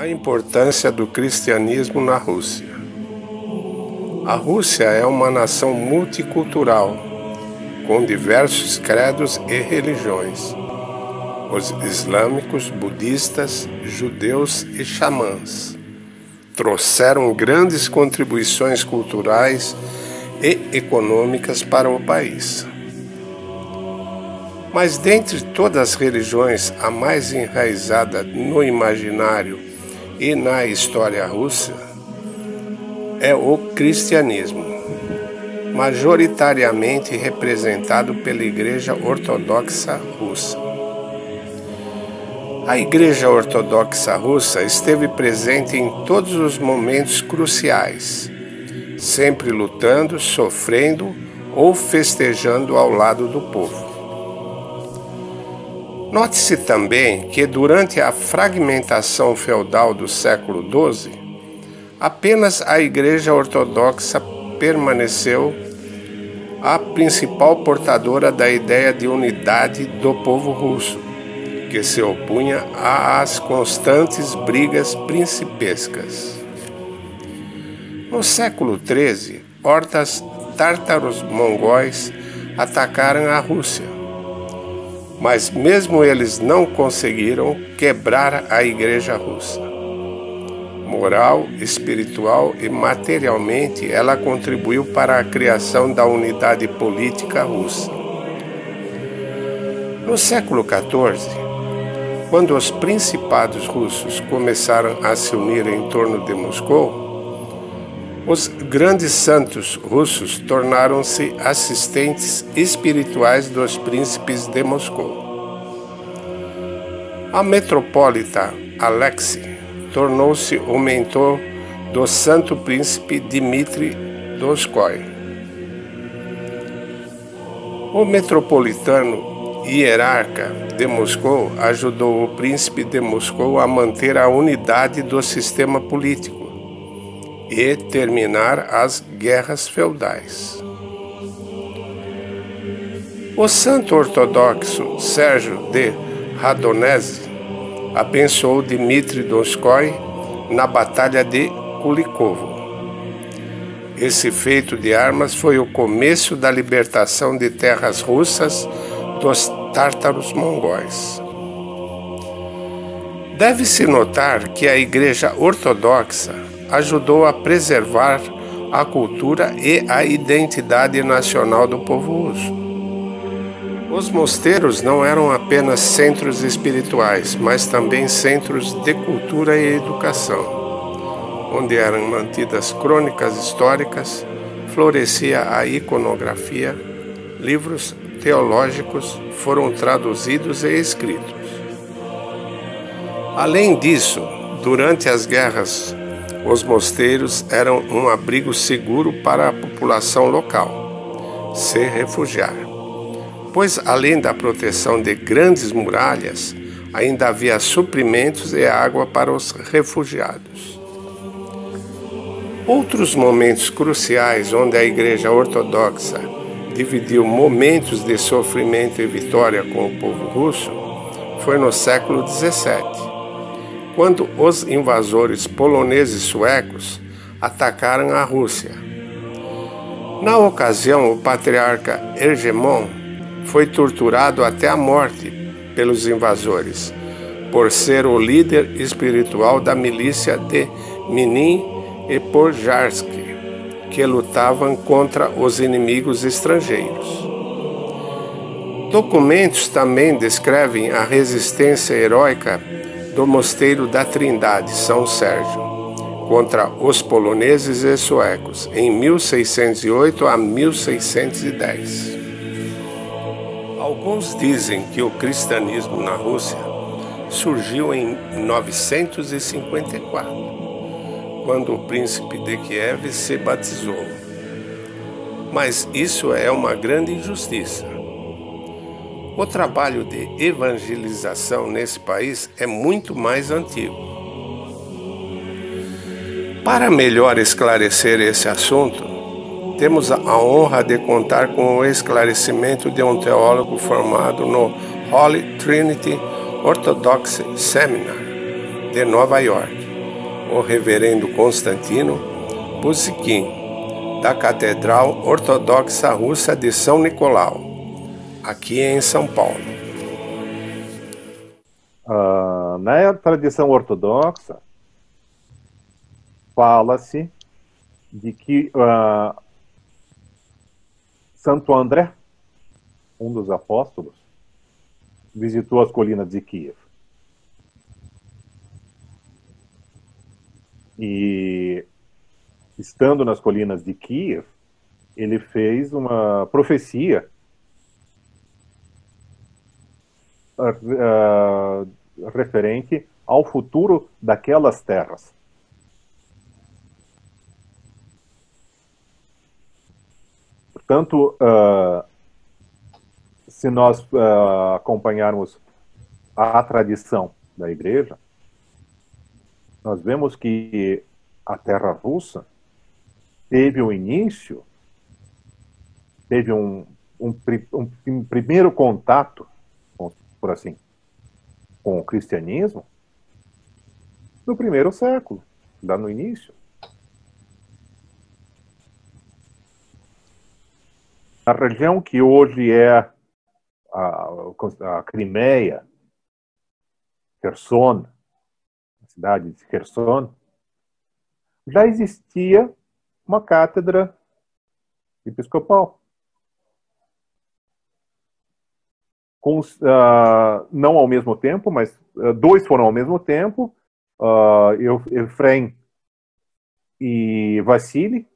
A importância do cristianismo na Rússia. A Rússia é uma nação multicultural, com diversos credos e religiões. Os islâmicos, budistas, judeus e xamãs trouxeram grandes contribuições culturais e econômicas para o país. Mas dentre todas as religiões, a mais enraizada no imaginário e na história russa é o cristianismo, majoritariamente representado pela Igreja Ortodoxa Russa. A Igreja Ortodoxa Russa esteve presente em todos os momentos cruciais, sempre lutando, sofrendo ou festejando ao lado do povo. Note-se também que durante a fragmentação feudal do século XII, apenas a Igreja Ortodoxa permaneceu a principal portadora da ideia de unidade do povo russo, que se opunha às constantes brigas principescas. No século XIII, hordas tártaros mongóis atacaram a Rússia, mas mesmo eles não conseguiram quebrar a Igreja russa. Moral, espiritual e materialmente, ela contribuiu para a criação da unidade política russa. No século XIV, quando os principados russos começaram a se unir em torno de Moscou, os grandes santos russos tornaram-se assistentes espirituais dos príncipes de Moscou. A metropolita Alexei tornou-se o mentor do santo príncipe Dmitri Donskoi. O metropolitano hierarca de Moscou ajudou o príncipe de Moscou a manter a unidade do sistema político e terminar as guerras feudais. O santo ortodoxo Sérgio de Radonezh abençoou Dmitri Donskoi na Batalha de Kulikovo. Esse feito de armas foi o começo da libertação de terras russas dos tártaros mongóis. Deve-se notar que a Igreja Ortodoxa ajudou a preservar a cultura e a identidade nacional do povo russo. Os mosteiros não eram apenas centros espirituais, mas também centros de cultura e educação, onde eram mantidas crônicas históricas, florescia a iconografia, livros teológicos foram traduzidos e escritos. Além disso, durante as guerras, os mosteiros eram um abrigo seguro para a população local se refugiar, pois além da proteção de grandes muralhas, ainda havia suprimentos e água para os refugiados. Outros momentos cruciais onde a Igreja Ortodoxa dividiu momentos de sofrimento e vitória com o povo russo foi no século XVII, quando os invasores poloneses suecos atacaram a Rússia. Na ocasião, o patriarca Hegemon foi torturado até a morte pelos invasores, por ser o líder espiritual da milícia de Minin e Podjarsk, que lutavam contra os inimigos estrangeiros. Documentos também descrevem a resistência heróica do Mosteiro da Trindade, São Sérgio, contra os poloneses e suecos, em 1608 a 1610. Alguns dizem que o cristianismo na Rússia surgiu em 954, quando o príncipe de Kiev se batizou. Mas isso é uma grande injustiça. O trabalho de evangelização nesse país é muito mais antigo. Para melhor esclarecer esse assunto, temos a honra de contar com o esclarecimento de um teólogo formado no Holy Trinity Orthodox Seminar de Nova York, o reverendo Constantino Buzikin, da Catedral Ortodoxa Russa de São Nicolau, aqui em São Paulo. Na tradição ortodoxa, fala-se de que Santo André, um dos apóstolos, visitou as colinas de Kiev. E, estando nas colinas de Kiev, ele fez uma profecia referente ao futuro daquelas terras. Portanto, se nós acompanharmos a tradição da Igreja, nós vemos que a terra russa teve um início, teve um primeiro contato, por assim, com o cristianismo no primeiro século, lá no início. A região que hoje é a Crimeia, Kherson, a cidade de Kherson, já existia uma cátedra episcopal. Não ao mesmo tempo, mas dois foram ao mesmo tempo, Efrem e Vassili,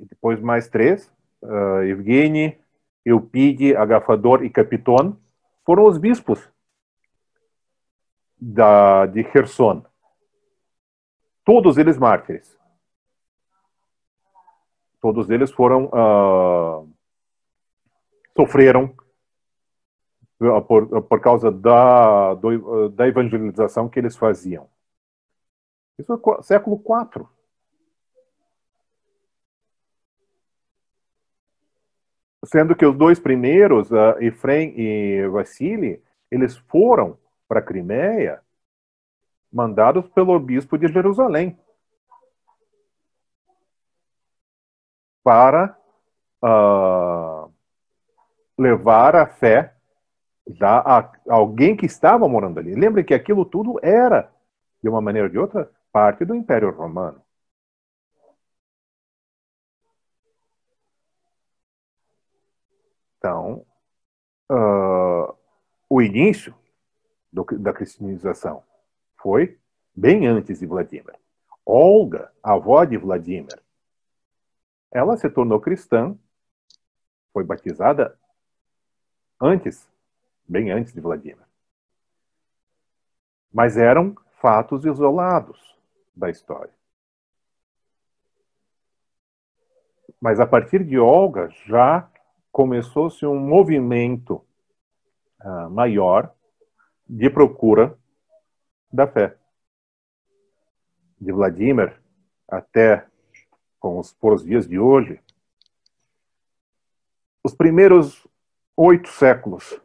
e depois mais três, Evgeny, Eupídio, Agafador e Capiton, foram os bispos de Kherson. Todos eles mártires. Todos eles sofreram por causa da evangelização que eles faziam. Isso é século IV. Sendo que os dois primeiros, Efrem e Vassili, eles foram para a Crimeia mandados pelo bispo de Jerusalém para levar a fé já a alguém que estava morando ali. Lembre que aquilo tudo era, de uma maneira ou de outra, parte do Império Romano. Então, o início da cristianização foi bem antes de Vladimir. Olga, a avó de Vladimir, ela se tornou cristã, foi batizada bem antes de Vladimir. Mas eram fatos isolados da história. Mas a partir de Olga já começou-se um movimento maior de procura da fé. De Vladimir até por os dias de hoje, os primeiros 8 séculos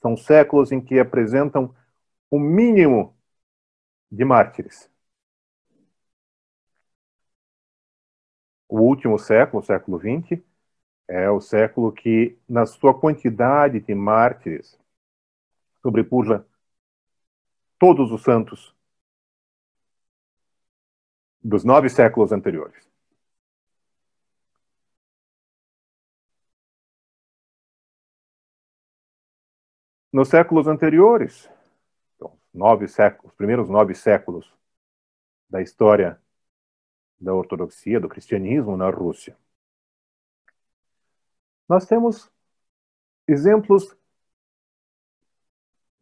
são séculos em que apresentam o mínimo de mártires. O último século, o século XX, é o século que, na sua quantidade de mártires, sobrepuja todos os santos dos 9 séculos anteriores. Nos séculos anteriores, então, os primeiros 9 séculos da história da ortodoxia, do cristianismo na Rússia, nós temos exemplos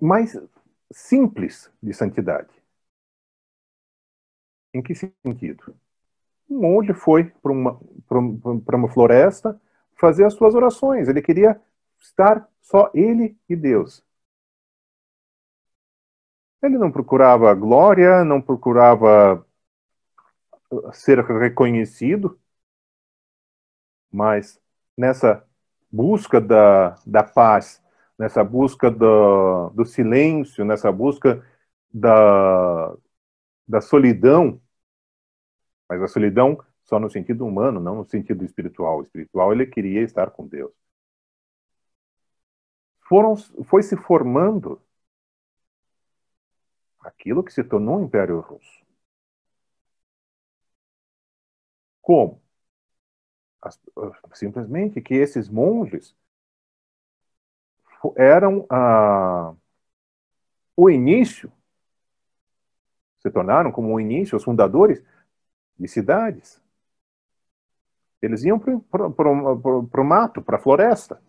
mais simples de santidade. Em que sentido? Um monge foi para uma floresta fazer as suas orações. Ele queria estar só ele e Deus. Ele não procurava glória, não procurava ser reconhecido, mas nessa busca da paz, nessa busca do silêncio, nessa busca da solidão, mas a solidão só no sentido humano, não no sentido espiritual. O espiritual, ele queria estar com Deus. Foi se formando aquilo que se tornou o Império Russo. Como? Simplesmente que esses monges eram o início, se tornaram como o início, os fundadores de cidades. Eles iam para o mato, para a floresta.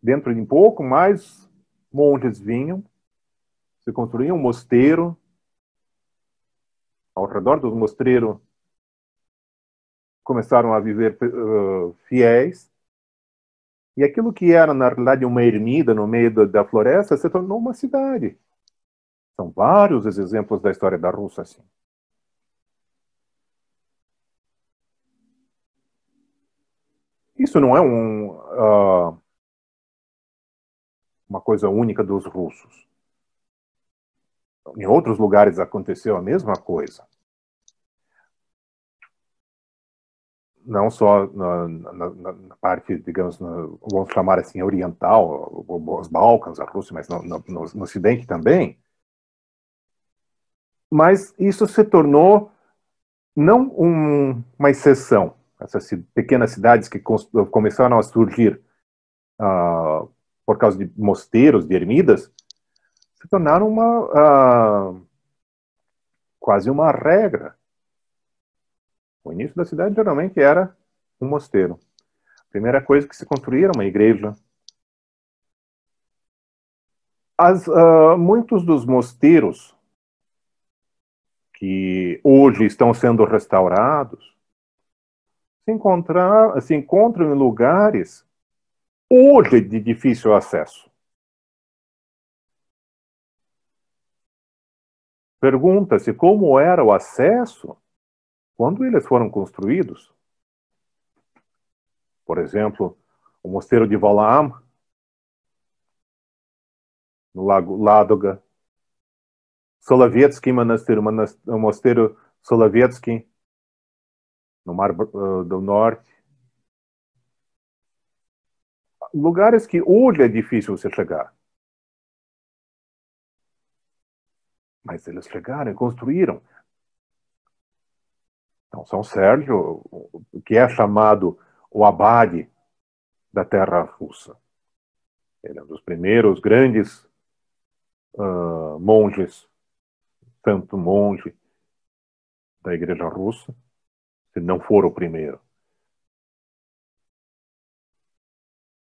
Dentro de um pouco, mais monges vinham, se construía um mosteiro. Ao redor do mosteiro começaram a viver fiéis. E aquilo que era, na realidade, uma ermida no meio da floresta se tornou uma cidade. São vários os exemplos da história da Rússia assim. Isso não é uma coisa única dos russos. Em outros lugares aconteceu a mesma coisa. Não só na parte, digamos, vamos chamar assim, oriental, os Balcãs, a Rússia, mas no Ocidente também. Mas isso se tornou não uma exceção. Essas pequenas cidades que começaram a surgir por causa de mosteiros, de ermidas, se tornaram quase uma regra. O início da cidade geralmente era um mosteiro. A primeira coisa que se construía era uma igreja. Muitos dos mosteiros que hoje estão sendo restaurados se encontram em lugares hoje de difícil acesso. Pergunta-se como era o acesso quando eles foram construídos. Por exemplo, o mosteiro de Valaam, no Lago Ládoga, Solovetsky o mosteiro Solovetsky, no Mar do Norte. Lugares que hoje é difícil você chegar. Mas eles chegaram e construíram. Então, São Sérgio, que é chamado o abade da terra russa. Ele é um dos primeiros grandes monges, santo monge da igreja russa, se não for o primeiro.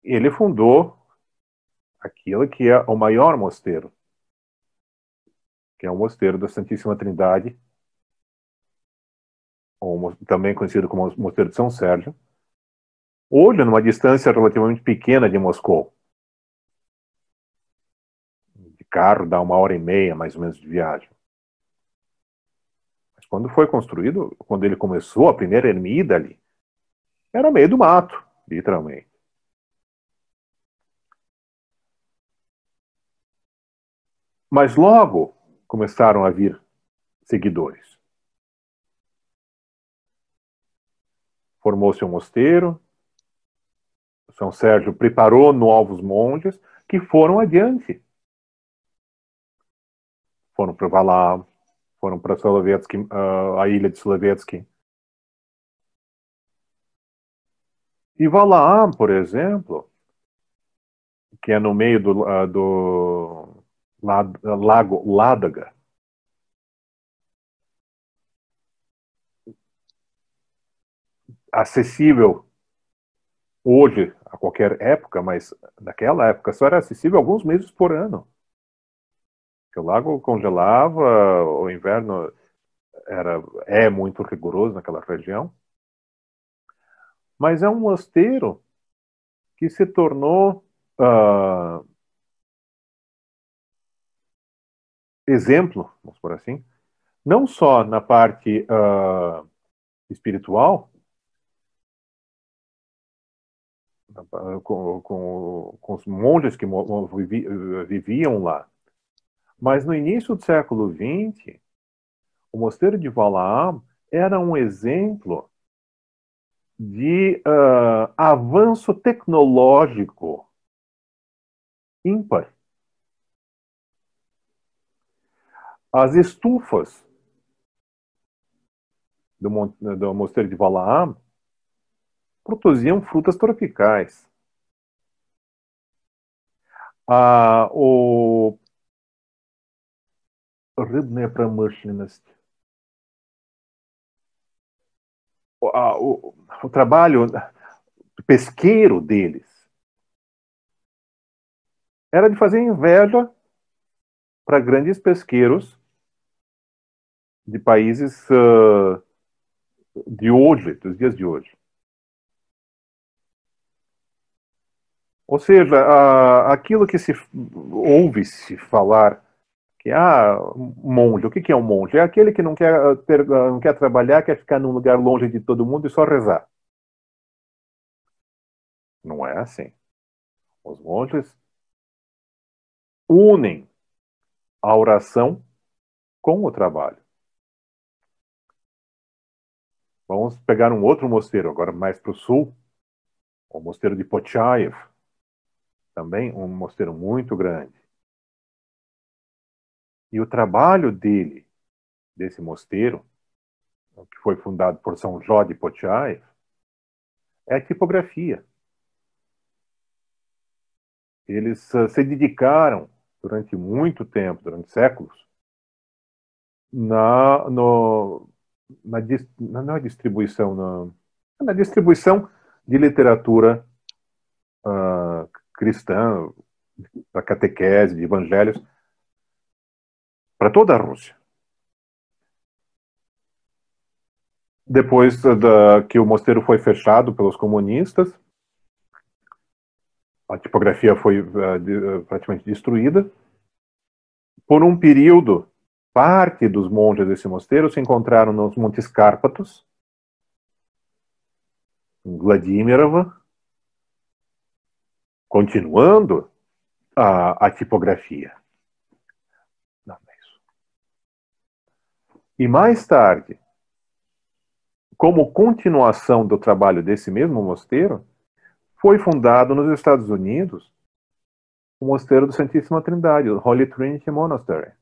Ele fundou aquilo que é o maior mosteiro, que é o mosteiro da Santíssima Trindade, ou também conhecido como o mosteiro de São Sérgio, hoje numa distância relativamente pequena de Moscou. De carro dá 1h30, mais ou menos, de viagem. Mas quando foi construído, quando ele começou a primeira ermida ali, era no meio do mato, literalmente. Mas logo começaram a vir seguidores. Formou-se um mosteiro, São Sérgio preparou novos monges que foram adiante. Foram para Valaam, foram para Solovetsky, a ilha de Solovetsky. E Valaam, por exemplo, que é no meio do Lago Ládoga. Acessível hoje, a qualquer época, mas naquela época só era acessível alguns meses por ano. Porque o lago congelava, o inverno é muito rigoroso naquela região. Mas é um mosteiro que se tornou exemplo, vamos por assim, não só na parte espiritual, com os monges que viviam lá, mas no início do século XX, o mosteiro de Valaam era um exemplo de avanço tecnológico ímpar. As estufas do mosteiro de Valaam produziam frutas tropicais. O рыбная промышленность. O trabalho pesqueiro deles era de fazer inveja para grandes pesqueiros de países de hoje, dos dias de hoje. Ou seja, aquilo que ouve-se falar que monge, o que é um monge? É aquele que não quer trabalhar, quer ficar num lugar longe de todo mundo e só rezar. Não é assim. Os monges unem a oração com o trabalho. Vamos pegar um outro mosteiro, agora mais para o sul, o mosteiro de Pochaev, também um mosteiro muito grande. E o trabalho desse mosteiro, que foi fundado por São Jó de Pochaev, é a tipografia. Eles se dedicaram durante muito tempo, durante séculos, na distribuição de literatura cristã, da catequese, de evangelhos, para toda a Rússia. Depois que o mosteiro foi fechado pelos comunistas, a tipografia foi praticamente destruída. Por um período, parte dos monges desse mosteiro se encontraram nos Montes Cárpatos, em Vladímirova, continuando a tipografia. Não é isso. E mais tarde, como continuação do trabalho desse mesmo mosteiro, foi fundado nos Estados Unidos o Mosteiro do Santíssima Trindade, o Holy Trinity Monastery,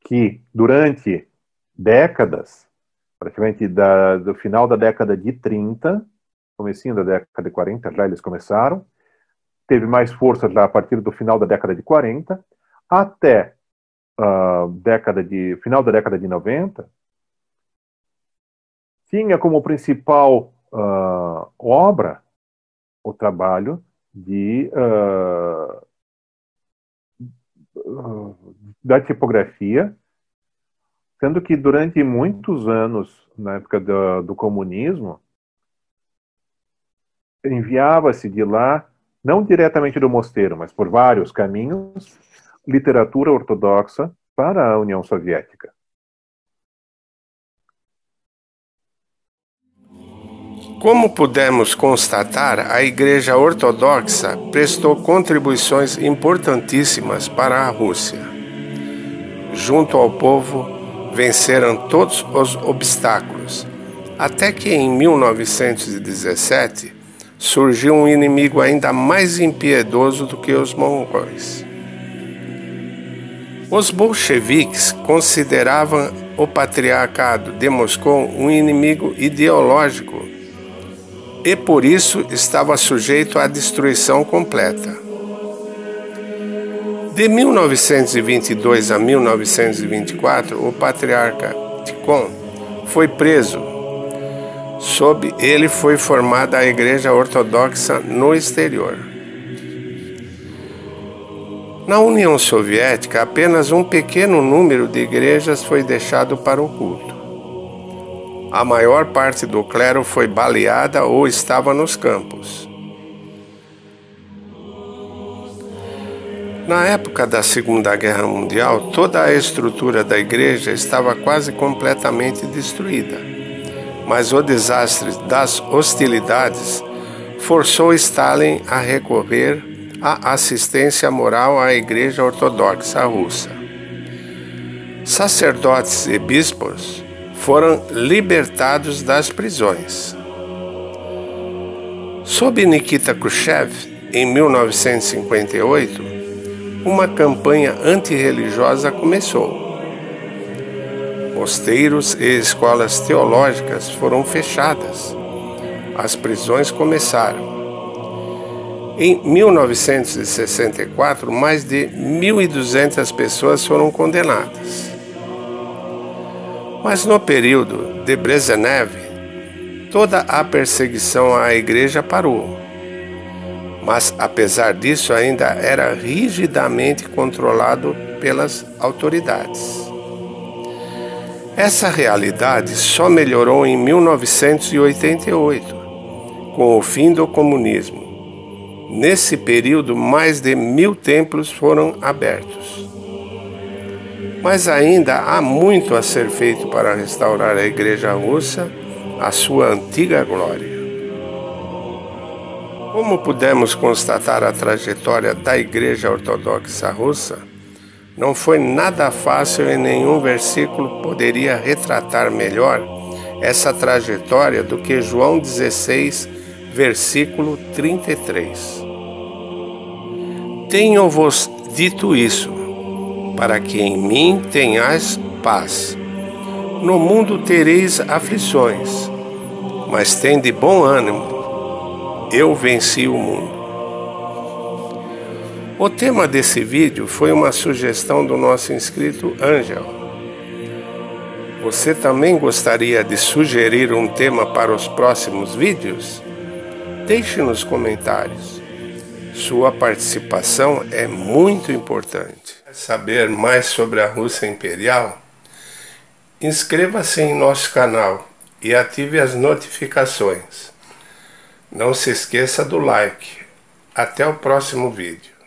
que durante décadas, praticamente do final da década de 30, comecinho da década de 40, já eles começaram, teve mais força já a partir do final da década de 40, até final da década de 90, tinha como principal obra o trabalho da tipografia, sendo que durante muitos anos, na época do comunismo, enviava-se de lá, não diretamente do mosteiro, mas por vários caminhos, literatura ortodoxa para a União Soviética. Como pudemos constatar, a Igreja Ortodoxa prestou contribuições importantíssimas para a Rússia. Junto ao povo, venceram todos os obstáculos, até que em 1917 surgiu um inimigo ainda mais impiedoso do que os mongóis. Os bolcheviques consideravam o patriarcado de Moscou um inimigo ideológico e por isso estava sujeito à destruição completa. De 1922 a 1924, o patriarca Tikhon foi preso. Sob ele foi formada a Igreja Ortodoxa no exterior. Na União Soviética, apenas um pequeno número de igrejas foi deixado para o culto. A maior parte do clero foi baleada ou estava nos campos. Na época da Segunda Guerra Mundial, toda a estrutura da igreja estava quase completamente destruída, mas o desastre das hostilidades forçou Stalin a recorrer à assistência moral à Igreja Ortodoxa Russa. Sacerdotes e bispos foram libertados das prisões. Sob Nikita Khrushchev, em 1958, uma campanha antirreligiosa começou. Mosteiros e escolas teológicas foram fechadas. As prisões começaram. Em 1964, mais de 1.200 pessoas foram condenadas. Mas no período de Brezhnev, toda a perseguição à igreja parou. Mas, apesar disso, ainda era rigidamente controlado pelas autoridades. Essa realidade só melhorou em 1988, com o fim do comunismo. Nesse período, mais de 1.000 templos foram abertos. Mas ainda há muito a ser feito para restaurar a Igreja Russa à sua antiga glória. Como pudemos constatar a trajetória da Igreja Ortodoxa Russa, não foi nada fácil e nenhum versículo poderia retratar melhor essa trajetória do que João 16, versículo 33. Tenho-vos dito isso, para que em mim tenhais paz. No mundo tereis aflições, mas tende bom ânimo. Eu venci o mundo. O tema desse vídeo foi uma sugestão do nosso inscrito Ângel. Você também gostaria de sugerir um tema para os próximos vídeos? Deixe nos comentários. Sua participação é muito importante. Quer saber mais sobre a Rússia Imperial? Inscreva-se em nosso canal e ative as notificações. Não se esqueça do like. Até o próximo vídeo.